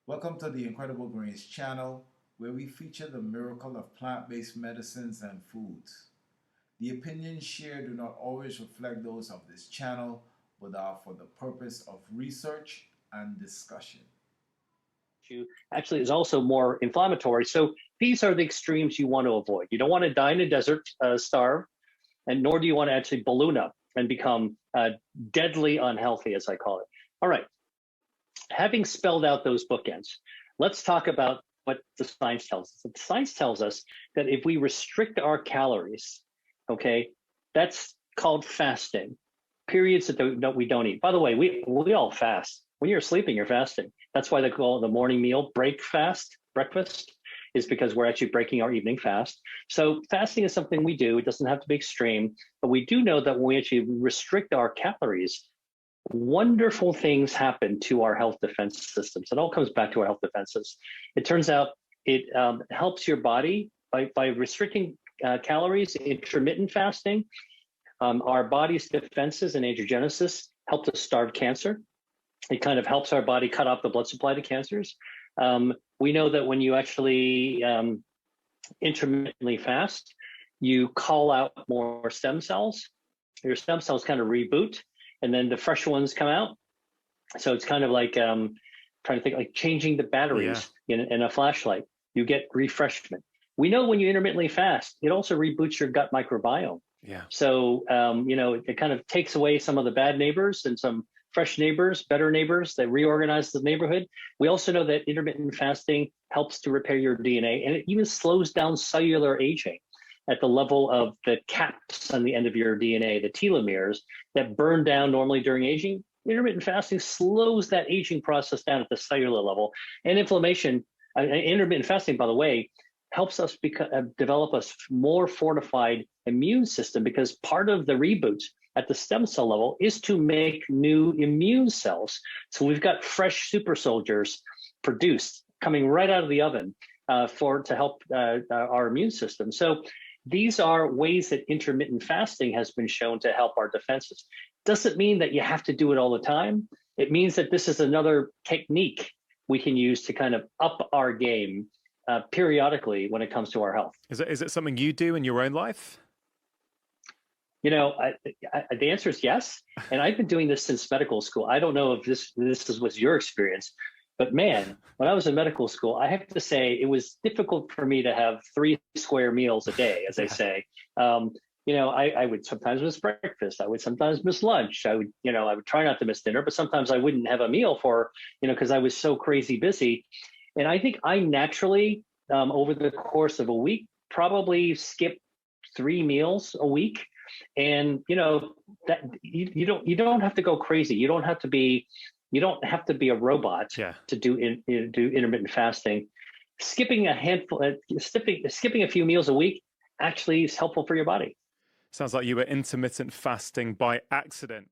Welcome to the Incredible Grains channel, where we feature the miracle of plant-based medicines and foods. The opinions shared do not always reflect those of this channel, but are for the purpose of research and discussion. Actually is also more inflammatory. So these are the extremes you want to avoid. You don't want to die in a desert, starve, and nor do you want to actually balloon up and become deadly unhealthy, as I call it. All right. Having spelled out those bookends, let's talk about what the science tells us. The science tells us that if we restrict our calories, okay, that's called fasting. Periods that we don't eat. By the way, we all fast. When you're sleeping, you're fasting. That's why they call the morning meal breakfast, is because we're actually breaking our evening fast. So fasting is something we do. It doesn't have to be extreme, but we do know that when we actually restrict our calories, wonderful things happen to our health defense systems. It all comes back to our health defenses. It turns out it helps your body by restricting calories, intermittent fasting. Our body's defenses and angiogenesis help to starve cancer. It kind of helps our body cut off the blood supply to cancers. We know that when you actually intermittently fast, you call out more stem cells. Your stem cells kind of reboot, and then the fresh ones come out. So it's kind of like trying to think like changing the batteries in a flashlight. You get refreshment. We know when you intermittently fast, it also reboots your gut microbiome. Yeah. So, it kind of takes away some of the bad neighbors and some fresh neighbors, better neighbors that reorganize the neighborhood. We also know that intermittent fasting helps to repair your DNA, and it even slows down cellular aging at the level of the caps on the end of your DNA, the telomeres that burn down normally during aging. Intermittent fasting slows that aging process down at the cellular level. And inflammation, intermittent fasting, by the way, helps us develop a more fortified immune system, because part of the reboot at the stem cell level is to make new immune cells. So we've got fresh super soldiers produced coming right out of the oven to help our immune system. So these are ways that intermittent fasting has been shown to help our defenses. Doesn't mean that you have to do it all the time. It means that this is another technique we can use to kind of up our game periodically when it comes to our health. Is it something you do in your own life? The answer is yes. And I've been doing this since medical school. I don't know if this was your experience, but man, when I was in medical school, I have to say it was difficult for me to have 3 square meals a day, as they say. I would sometimes miss breakfast. I would sometimes miss lunch. I would try not to miss dinner, but sometimes I wouldn't have a meal because I was so crazy busy. And I think I naturally, over the course of a week, probably skip 3 meals a week. And that you don't have to go crazy. You don't have to be a robot to do intermittent fasting. Skipping a few meals a week actually is helpful for your body. Sounds like you were intermittent fasting by accident.